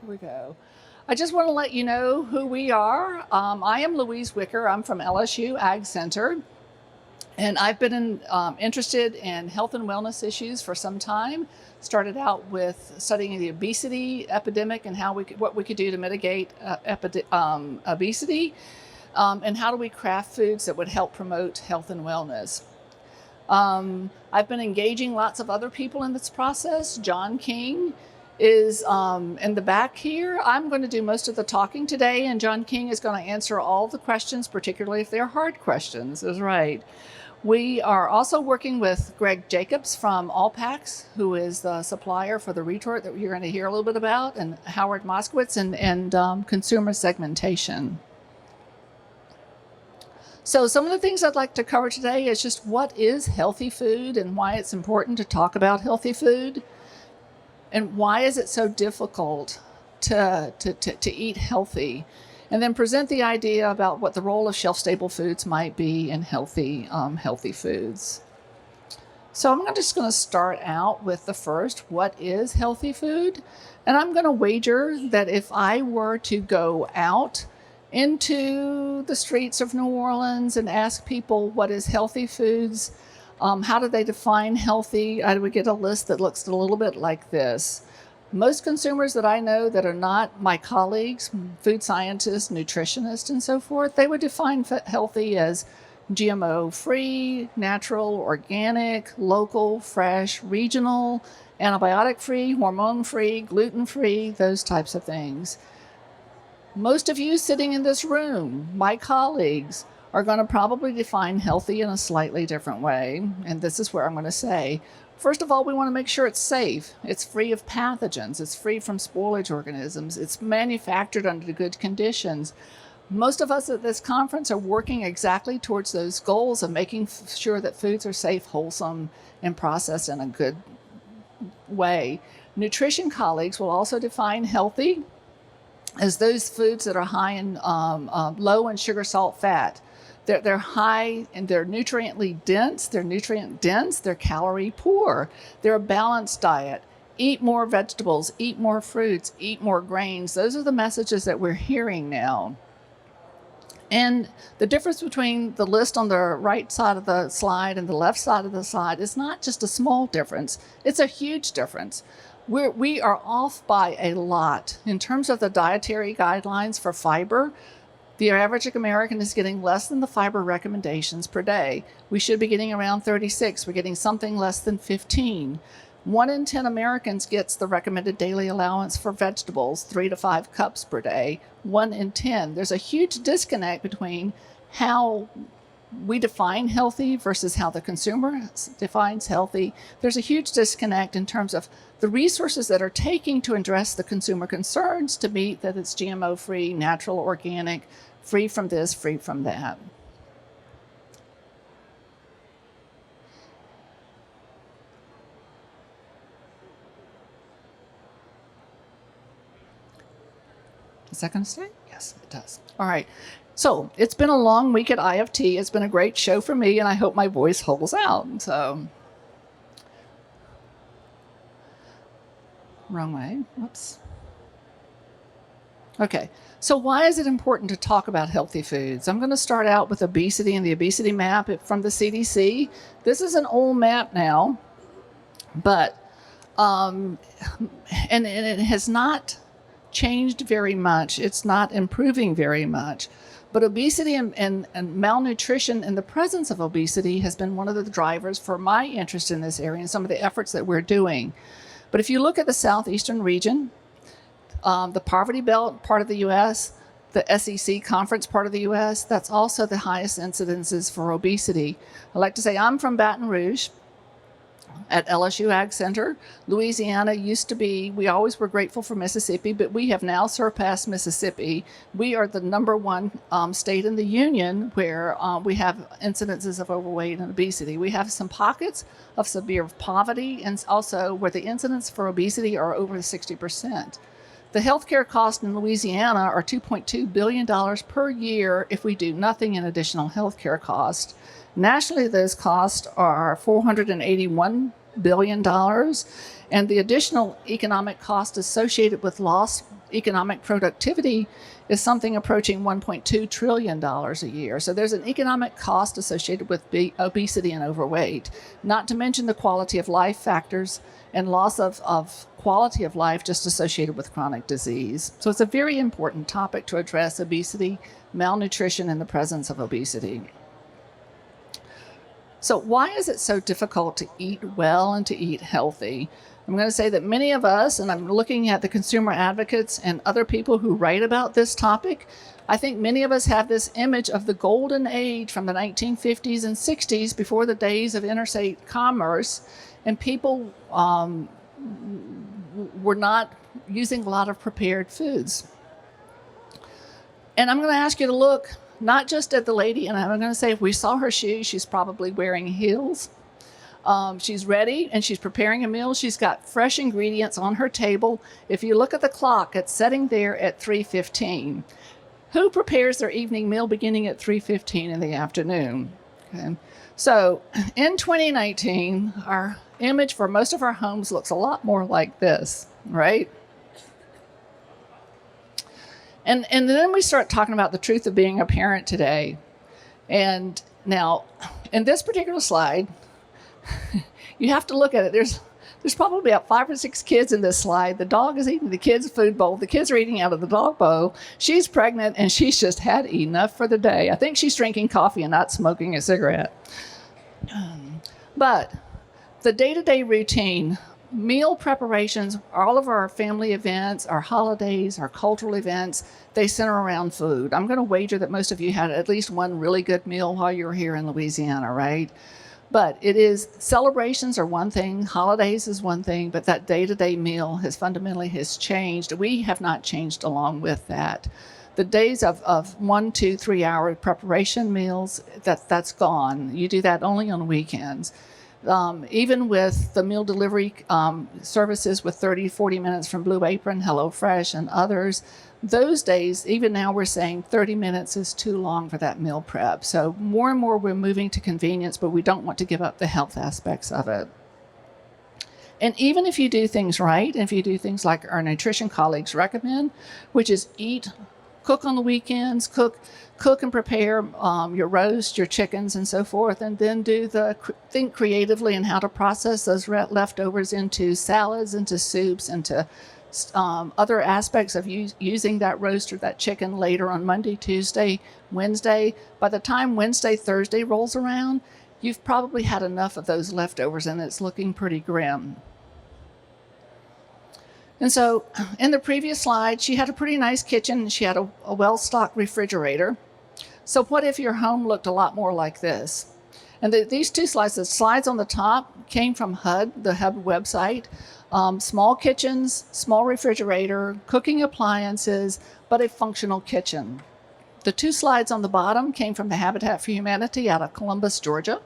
Here we go. I just want to let you know who we are. I am Louise Wicker. I'm from LSU Ag Center, and I've been interested in health and wellness issues for some time. Started out with studying the obesity epidemic and what we could do to mitigate obesity, and how do we craft foods that would help promote health and wellness. I've been engaging lots of other people in this process. John King is in the back here. I'm going to do most of the talking today, and John King is going to answer all the questions, particularly if they're hard questions. That's right. We are also working with Greg Jacobs from Allpacks, who is the supplier for the retort that you're going to hear a little bit about, and Howard Moskowitz and consumer segmentation. So some of the things I'd like to cover today is just what is healthy food and why it's important to talk about healthy food, and why is it so difficult to eat healthy, and then present the idea about what the role of shelf-stable foods might be in healthy foods. So I'm just going to start out with the first, what is healthy food? And I'm going to wager that if I were to go out into the streets of New Orleans and ask people what is healthy foods, how do they define healthy, I would get a list that looks a little bit like this. Most consumers that I know that are not my colleagues, food scientists, nutritionists, and so forth, they would define healthy as GMO-free, natural, organic, local, fresh, regional, antibiotic-free, hormone-free, gluten-free, those types of things. Most of you sitting in this room, my colleagues, are going to probably define healthy in a slightly different way. And this is where I'm going to say, first of all, we want to make sure it's safe. It's free of pathogens. It's free from spoilage organisms. It's manufactured under good conditions. Most of us at this conference are working exactly towards those goals of making sure that foods are safe, wholesome, and processed in a good way. Nutrition colleagues will also define healthy as those foods that are high in low in sugar, salt, fat. They're high and they're nutrient dense, they're calorie poor, they're a balanced diet. Eat more vegetables, eat more fruits, eat more grains. Those are the messages that we're hearing now. And the difference between the list on the right side of the slide and the left side of the slide is not just a small difference, it's a huge difference. We are off by a lot. In terms of the dietary guidelines for fiber, the average American is getting less than the fiber recommendations per day. We should be getting around 36. We're getting something less than 15. 1 in 10 Americans gets the recommended daily allowance for vegetables, 3 to 5 cups per day. 1 in 10. There's a huge disconnect between how we define healthy versus how the consumer defines healthy. There's a huge disconnect in terms of the resources that are taking to address the consumer concerns to meet that it's GMO-free, natural, organic, free from this, free from that. Is that going to stay? Yes, it does. All right. So it's been a long week at IFT. It's been a great show for me, and I hope my voice holds out. So, wrong way. Whoops. Okay. So why is it important to talk about healthy foods? I'm going to start out with obesity and the obesity map from the CDC. This is an old map now, but and it has not changed very much. It's not improving very much. But obesity and malnutrition and the presence of obesity has been one of the drivers for my interest in this area and some of the efforts that we're doing. But if you look at the southeastern region, the poverty belt part of the U.S., the SEC conference part of the U.S., that's also the highest incidences for obesity. I like to say I'm from Baton Rouge at LSU Ag Center. Louisiana used to be, we always were grateful for Mississippi, but we have now surpassed Mississippi. We are the #1 state in the union where we have incidences of overweight and obesity. We have some pockets of severe poverty and also where the incidence for obesity are over 60%. The healthcare costs in Louisiana are $2.2 billion per year if we do nothing in additional healthcare costs. Nationally, those costs are $481 billion, and the additional economic cost associated with lost economic productivity is something approaching $1.2 trillion a year. So there's an economic cost associated with obesity and overweight, not to mention the quality of life factors and loss of quality of life just associated with chronic disease. So it's a very important topic to address: obesity, malnutrition, and the presence of obesity. So why is it so difficult to eat well and to eat healthy? I'm going to say that many of us, and I'm looking at the consumer advocates and other people who write about this topic, I think many of us have this image of the golden age from the 1950s and 60s, before the days of interstate commerce, and people were not using a lot of prepared foods. And I'm going to ask you to look not just at the lady, and I'm going to say if we saw her shoes, she's probably wearing heels. She's ready and she's preparing a meal. She's got fresh ingredients on her table. If you look at the clock, it's setting there at 3:15. Who prepares their evening meal beginning at 3:15 in the afternoon? Okay. So in 2019, our image for most of our homes looks a lot more like this, right? And then we start talking about the truth of being a parent today. And now, in this particular slide, you have to look at it. There's probably about 5 or 6 kids in this slide. The dog is eating the kids' food bowl. The kids are eating out of the dog bowl. She's pregnant, and she's just had enough for the day. I think she's drinking coffee and not smoking a cigarette. But the day-to-day routine, meal preparations, all of our family events, our holidays, our cultural events, they center around food. I'm going to wager that most of you had at least one really good meal while you were here in Louisiana, right? But it is, celebrations are one thing, holidays is one thing, but that day-to-day meal has fundamentally changed. We have not changed along with that. The days of 1, 2, 3 hour preparation meals, that's gone. You do that only on weekends. Even with the meal delivery services with 30, 40 minutes from Blue Apron, HelloFresh, and others, those days, even now we're saying 30 minutes is too long for that meal prep. So more and more we're moving to convenience, but we don't want to give up the health aspects of it. And even if you do things right, and if you do things like our nutrition colleagues recommend, which is cook on the weekends, cook and prepare your roast, your chickens, and so forth, and then think creatively in how to process those leftovers into salads, into soups, into other aspects of using that roast or that chicken later on Monday, Tuesday, Wednesday. By the time Wednesday, Thursday rolls around, you've probably had enough of those leftovers, and it's looking pretty grim. And so in the previous slide, she had a pretty nice kitchen, and she had a well-stocked refrigerator. So what if your home looked a lot more like this? And these two slides, the slides on the top came from HUD, the HUD website. Small kitchens, small refrigerator, cooking appliances, but a functional kitchen. The 2 slides on the bottom came from the Habitat for Humanity out of Columbus, Georgia.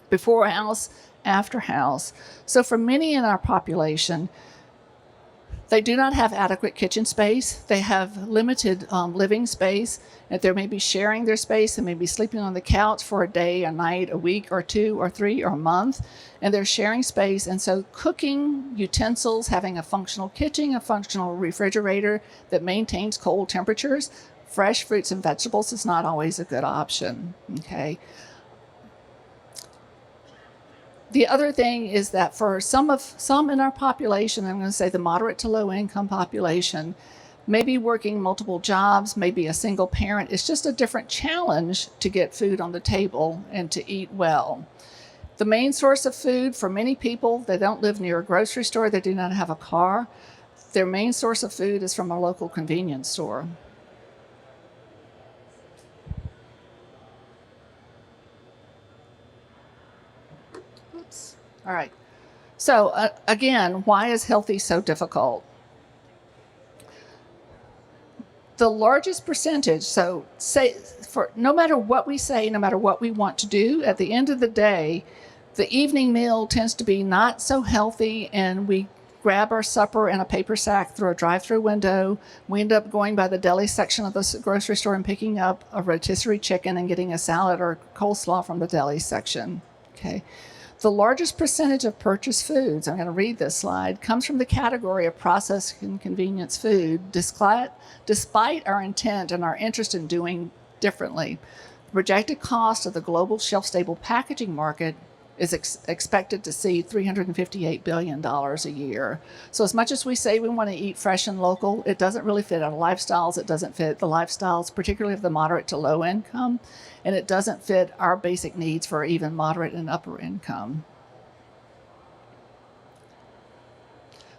Before house, after house. So for many in our population, they do not have adequate kitchen space. They have limited living space. And they may be sharing their space. They may be sleeping on the couch for a day, a night, a week, or 2 or 3 or a month. And they're sharing space. And so cooking utensils, having a functional kitchen, a functional refrigerator that maintains cold temperatures, fresh fruits and vegetables is not always a good option. Okay. The other thing is that for some in our population, I'm going to say the moderate to low income population, maybe working multiple jobs, maybe a single parent, it's just a different challenge to get food on the table and to eat well. The main source of food for many people, they don't live near a grocery store, they do not have a car. Their main source of food is from a local convenience store. All right. So again, why is healthy so difficult? The largest percentage, so say for no matter what we say, no matter what we want to do, at the end of the day, the evening meal tends to be not so healthy, and we grab our supper in a paper sack through a drive-through window. We end up going by the deli section of the grocery store and picking up a rotisserie chicken and getting a salad or coleslaw from the deli section. Okay. The largest percentage of purchased foods, I'm going to read this slide, comes from the category of processed and convenience food, despite our intent and our interest in doing differently. The projected cost of the global shelf-stable packaging market is expected to see $358 billion a year. So as much as we say we want to eat fresh and local, it doesn't really fit our lifestyles. It doesn't fit the lifestyles, particularly of the moderate to low income, and it doesn't fit our basic needs for even moderate and upper income.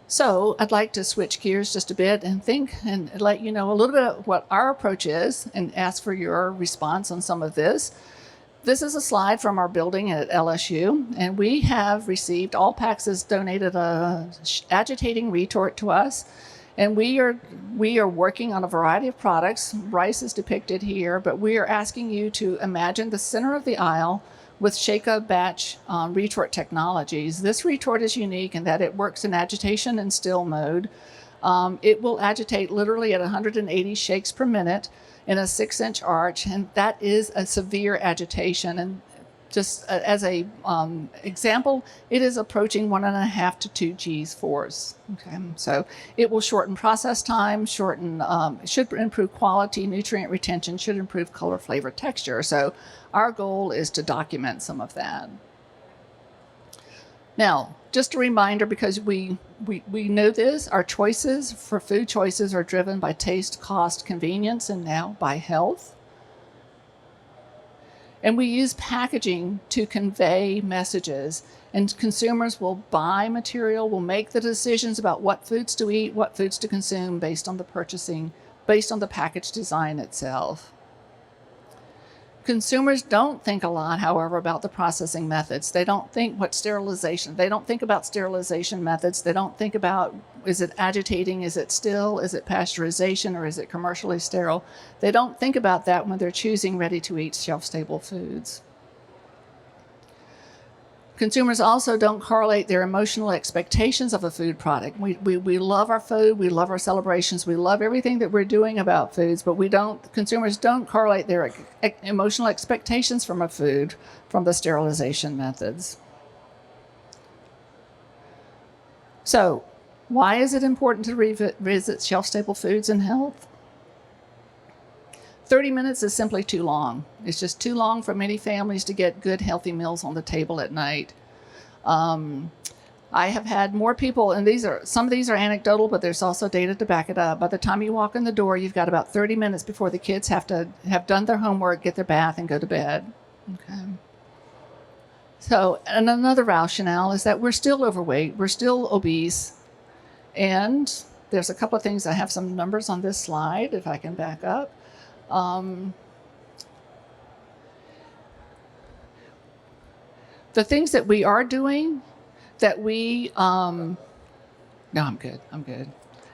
So I'd like to switch gears just a bit and think and let you know a little bit of what our approach is and ask for your response on some of this. This is a slide from our building at LSU, and we have received, all PACs has donated a agitating retort to us, and we are working on a variety of products. Rice is depicted here, but we are asking you to imagine the center of the aisle with shake-up batch retort technologies. This retort is unique in that it works in agitation and still mode. It will agitate literally at 180 shakes per minute in a 6-inch arch, and that is a severe agitation. And just as a example, it is approaching 1.5 to 2 G's force. Okay, so it will shorten process time, should improve quality, nutrient retention, should improve color, flavor, texture. So our goal is to document some of that. Now, just a reminder, because we know this, our choices for food choices are driven by taste, cost, convenience, and now by health. And we use packaging to convey messages, and consumers will buy material, will make the decisions about what foods to eat, what foods to consume based on the purchasing, based on the package design itself. Consumers don't think a lot, however, about the processing methods. They don't think they don't think about sterilization methods. They don't think about, is it agitating, is it still, is it pasteurization, or is it commercially sterile? They don't think about that when they're choosing ready-to-eat shelf-stable foods. Consumers also don't correlate their emotional expectations of a food product. We love our food, we love our celebrations, we love everything that we're doing about foods, but consumers don't correlate their emotional expectations from a food from the sterilization methods. So, why is it important to revisit shelf-stable foods and health? 30 minutes is simply too long. It's just too long for many families to get good, healthy meals on the table at night. I have had more people, and some of these are anecdotal, but there's also data to back it up. By the time you walk in the door, you've got about 30 minutes before the kids have to have done their homework, get their bath, and go to bed. Okay. So, and another rationale is that we're still overweight, we're still obese, and there's a couple of things. I have some numbers on this slide, if I can back up. The things that we are doing that we, no, I'm good.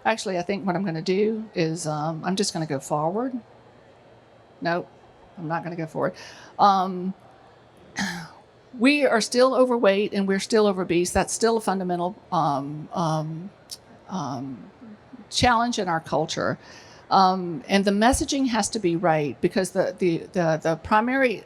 Actually, I think what I'm going to do is I'm just going to go forward. Nope, I'm not going to go forward. We are still overweight and we're still obese. That's still a fundamental challenge in our culture. And the messaging has to be right, because the primary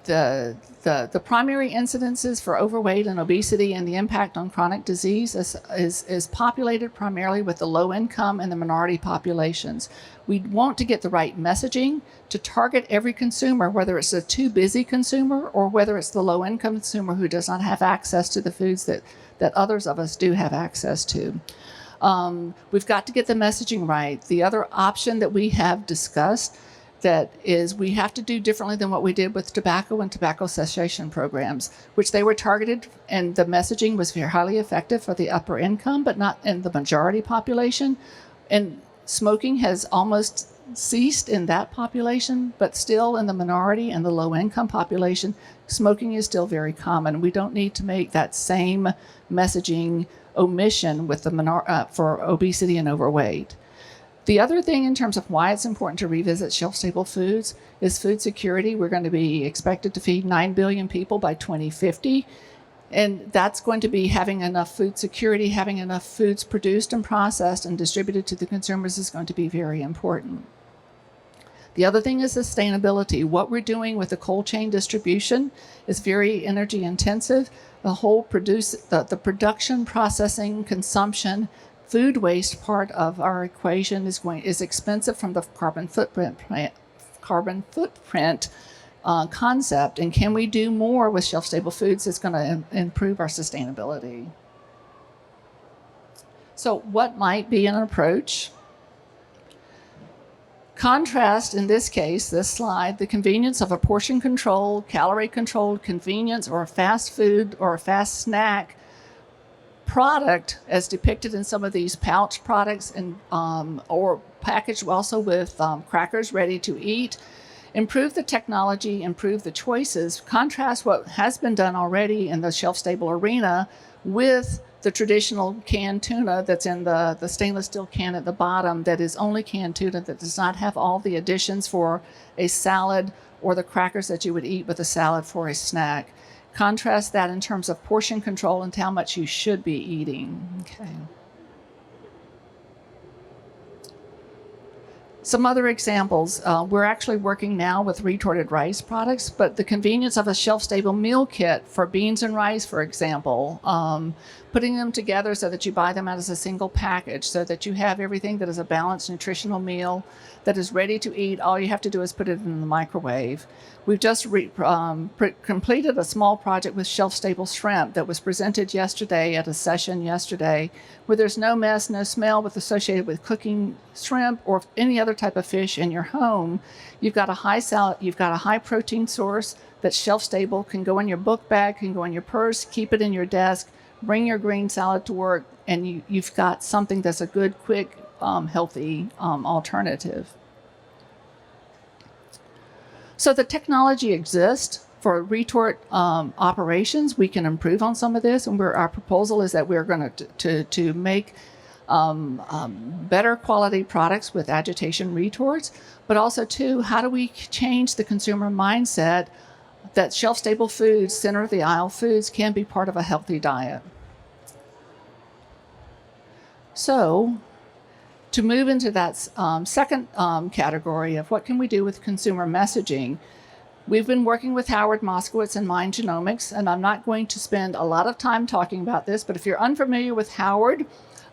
the primary incidences for overweight and obesity and the impact on chronic disease is populated primarily with the low income and the minority populations. We want to get the right messaging to target every consumer, whether it's a too busy consumer or whether it's the low income consumer who does not have access to the foods that others of us do have access to. We've got to get the messaging right. The other option that we have discussed that is we have to do differently than what we did with tobacco and tobacco cessation programs, which they were targeted, and the messaging was very highly effective for the upper income, but not in the majority population. And smoking has almost ceased in that population, but still in the minority and the low income population, smoking is still very common. We don't need to make that same messaging omission with the for obesity and overweight. The other thing in terms of why it's important to revisit shelf-stable foods is food security. We're going to be expected to feed 9 billion people by 2050. And that's going to be having enough food security, having enough foods produced and processed and distributed to the consumers is going to be very important. The other thing is sustainability. What we're doing with the cold chain distribution is very energy intensive. The whole the production, processing, consumption, food waste part of our equation is expensive from the carbon footprint concept. And can we do more with shelf-stable foods that's going to improve our sustainability? So what might be an approach? Contrast, in this case, this slide, the convenience of a portion-controlled, calorie-controlled convenience or a fast food or a fast snack product as depicted in some of these pouch products and or packaged also with crackers ready to eat. Improve the technology, improve the choices. Contrast what has been done already in the shelf-stable arena with the traditional canned tuna that's in the stainless steel can at the bottom that is only canned tuna, that does not have all the additions for a salad or the crackers that you would eat with a salad for a snack. Contrast that in terms of portion control and how much you should be eating. Okay. Some other examples, we're actually working now with retorted rice products, but the convenience of a shelf-stable meal kit for beans and rice, for example, putting them together so that you buy them out as a single package so that you have everything that is a balanced nutritional meal that is ready to eat. All you have to do is put it in the microwave. We've just completed a small project with shelf-stable shrimp that was presented yesterday at a session yesterday, where there's no mess, no smell associated with cooking shrimp or any other type of fish in your home. You've got a high protein source that's shelf-stable, can go in your book bag, can go in your purse, keep it in your desk, bring your green salad to work, and you've got something that's a good, quick, healthy alternative. So the technology exists for retort operations. We can improve on some of this, and our proposal is that we're going to make better quality products with agitation retorts, but also too, how do we change the consumer mindset that shelf-stable foods, center-of-the-aisle foods, can be part of a healthy diet. So, to move into that second category of what can we do with consumer messaging, we've been working with Howard Moskowitz and Mind Genomics, and I'm not going to spend a lot of time talking about this, but if you're unfamiliar with Howard,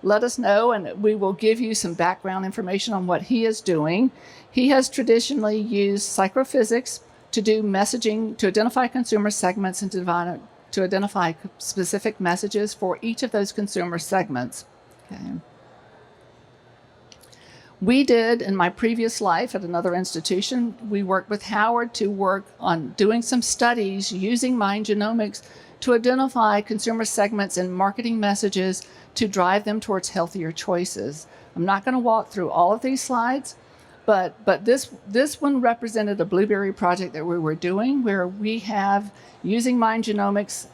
let us know and we will give you some background information on what he is doing. He has traditionally used psychophysics to do messaging, to identify consumer segments and to identify specific messages for each of those consumer segments. Okay. We did, in my previous life at another institution, we worked with Howard to work on doing some studies using Mind Genomics to identify consumer segments and marketing messages to drive them towards healthier choices. I'm not going to walk through all of these slides, but this one represented a blueberry project that we were doing where we have, using Mind Genomics,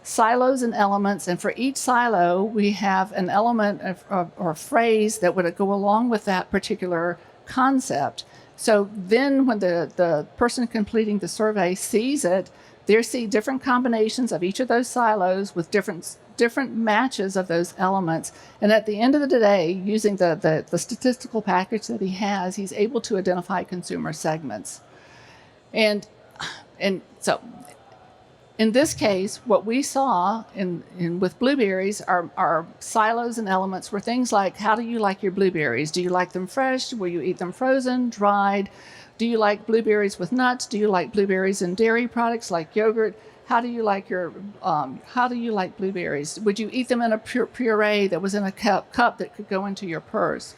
silos and elements, and for each silo we have an element or a phrase that would go along with that particular concept. So then when the person completing the survey sees it, they see different combinations of each of those silos with different matches of those elements. And at the end of the day, using the statistical package that he has, he's able to identify consumer segments. And so in this case, what we saw with blueberries are silos and elements were things like, how do you like your blueberries? Do you like them fresh? Will you eat them frozen, dried? Do you like blueberries with nuts? Do you like blueberries in dairy products like yogurt? How do you like blueberries? Would you eat them in a puree that was in a cup that could go into your purse?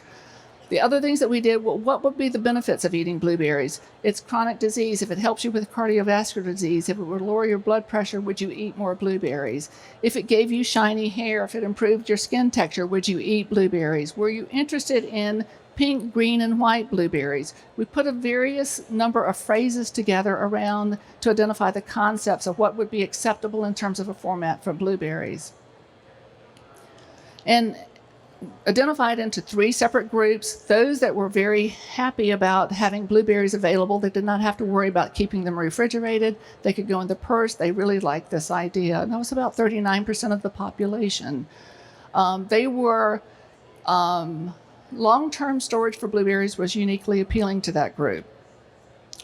The other things that we did, well, what would be the benefits of eating blueberries? It's chronic disease. If it helps you with cardiovascular disease, if it would lower your blood pressure, would you eat more blueberries? If it gave you shiny hair, if it improved your skin texture, would you eat blueberries? Were you interested in pink, green, and white blueberries? We put a various number of phrases together around to identify the concepts of what would be acceptable in terms of a format for blueberries. And identified into 3 separate groups: those that were very happy about having blueberries available. They did not have to worry about keeping them refrigerated. They could go in the purse. They really liked this idea. And that was about 39% of the population. They were long-term storage for blueberries was uniquely appealing to that group.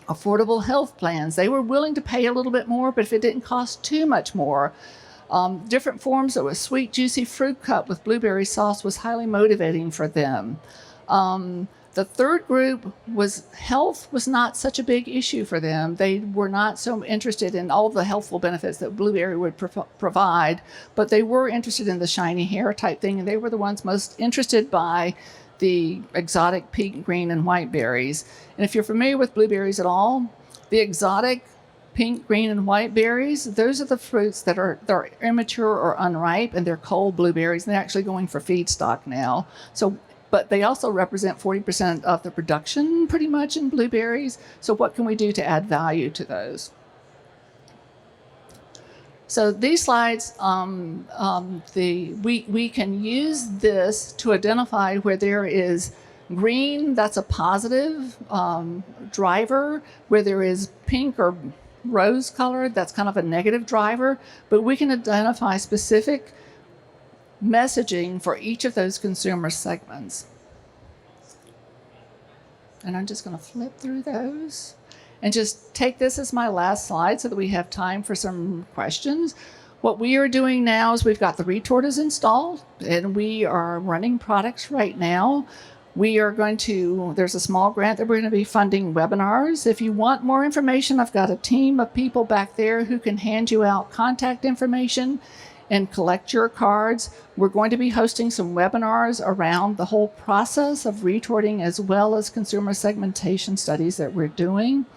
affordable health plans. They were willing to pay a little bit more, but if it didn't cost too much more. Different forms of a sweet, juicy fruit cup with blueberry sauce was highly motivating for them. The third group was health was not such a big issue for them. They were not so interested in all the healthful benefits that blueberry would provide, but they were interested in the shiny hair type thing, and they were the ones most interested by the exotic pink, green, and white berries. And if you're familiar with blueberries at all, the exotic pink, green, and white berries, those are the fruits that they're immature or unripe, and they're cold blueberries, and they're actually going for feedstock now. So, but they also represent 40% of the production pretty much in blueberries. So what can we do to add value to those? So these slides, we can use this to identify where there is green, that's a positive driver, where there is pink or rose colored, that's kind of a negative driver, but we can identify specific messaging for each of those consumer segments. And I'm just going to flip through those and just take this as my last slide so that we have time for some questions. What we are doing now is we've got the retort is installed, and we are running products right now. We are going to, there's a small grant that we're going to be funding webinars. If you want more information, I've got a team of people back there who can hand you out contact information and collect your cards. We're going to be hosting some webinars around the whole process of retorting, as well as consumer segmentation studies that we're doing.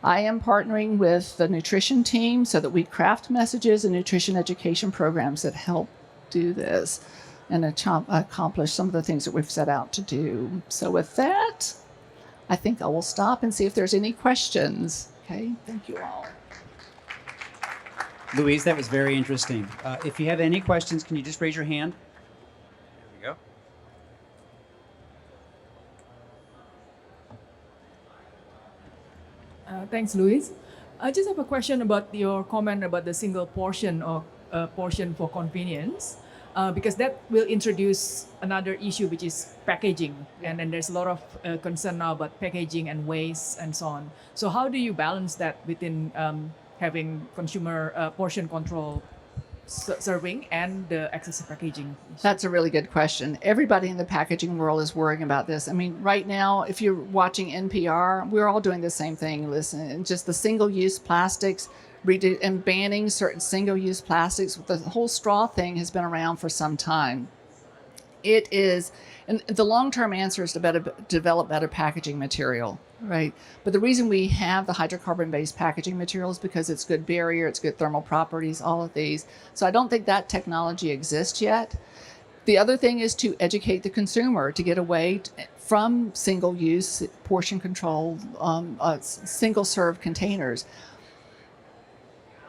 I am partnering with the nutrition team so that we craft messages and nutrition education programs that help do this and accomplish some of the things that we've set out to do. So with that, I think I will stop and see if there's any questions. Okay, thank you all. Louise, that was very interesting. If you have any questions, can you just raise your hand? There we go. Thanks, Louise. I just have a question about your comment about the single portion or portion for convenience, because that will introduce another issue, which is packaging. And then there's a lot of concern now about packaging and waste and so on. So how do you balance that within having consumer portion control serving and the excessive packaging? That's a really good question. Everybody in the packaging world is worrying about this. I mean, right now, if you're watching NPR, we're all doing the same thing. Listen, just the single-use plastics and banning certain single-use plastics. The whole straw thing has been around for some time. It is, and the long-term answer is to develop better packaging material, right? But the reason we have the hydrocarbon-based packaging material is because it's good barrier, it's good thermal properties, all of these. So I don't think that technology exists yet. The other thing is to educate the consumer to get away from single-use, portion control, single-serve containers.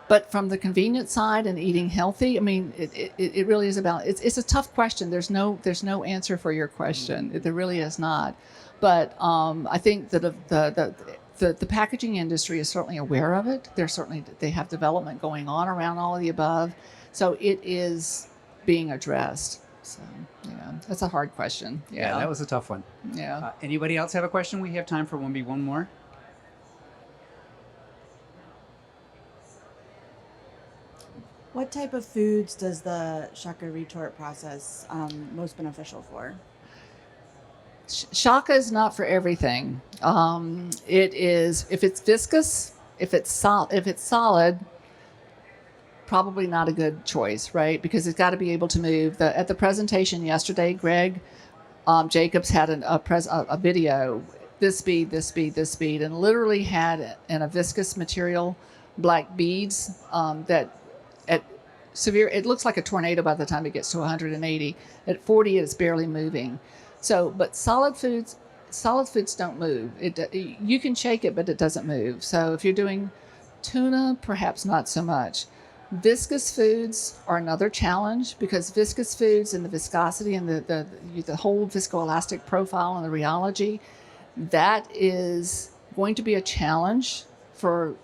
But from the convenience side and eating healthy, I mean, it really is about, it's a tough question. There's no answer for your question. There really is not. But I think that the packaging industry is certainly aware of it. They have development going on around all of the above. So it is being addressed. So, yeah, that's a hard question. Yeah, that was a tough one. Yeah. Anybody else have a question? We have time for maybe one more. What type of foods does the Shaka retort process most beneficial for? Shaka is not for everything. It is, if it's viscous, if it's solid, probably not a good choice, right? Because it's got to be able to move. At the presentation yesterday, Greg Jacobs had a video, this speed, this speed, this speed, and literally had in a viscous material black beads that at severe, it looks like a tornado by the time it gets to 180. At 40, it's barely moving. So, but solid foods don't move. You can shake it, but it doesn't move. So if you're doing tuna, perhaps not so much. Viscous foods are another challenge, because viscous foods and the viscosity and the whole viscoelastic profile and the rheology, that is going to be a challenge for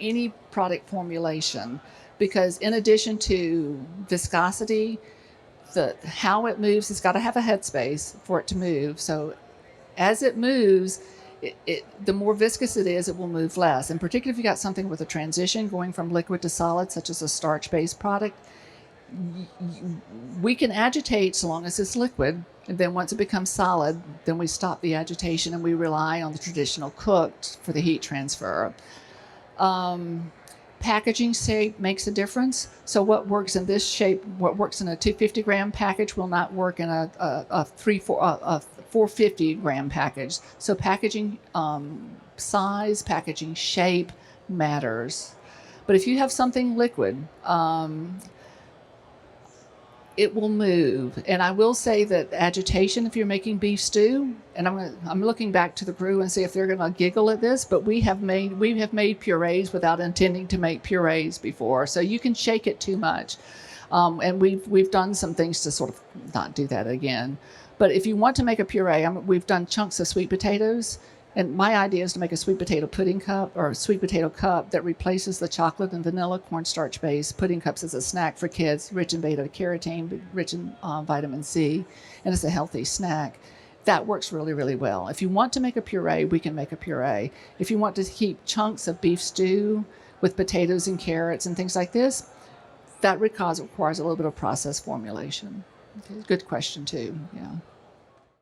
any product formulation, because in addition to viscosity, how it moves, it's got to have a headspace for it to move. So as it moves, the more viscous it is, it will move less. And particularly if you got something with a transition going from liquid to solid, such as a starch-based product, we can agitate so long as it's liquid. And then once it becomes solid, then we stop the agitation and we rely on the traditional cooked for the heat transfer. Packaging shape makes a difference. So what works in this shape, what works in a 250-gram package will not work in a 450-gram package. So packaging size, packaging shape matters. But if you have something liquid, it will move. And I will say that agitation, if you're making beef stew, and I'm looking back to the crew and see if they're going to giggle at this, but we have made purees without intending to make purees before. So you can shake it too much. And we've done some things to sort of not do that again. But if you want to make a puree, we've done chunks of sweet potatoes. And my idea is to make a sweet potato pudding cup or a sweet potato cup that replaces the chocolate and vanilla cornstarch base pudding cups as a snack for kids, rich in beta carotene, rich in vitamin C, and it's a healthy snack. That works really, really well. If you want to make a puree, we can make a puree. If you want to keep chunks of beef stew with potatoes and carrots and things like this, that requires a little bit of process formulation. Okay, good question too, yeah.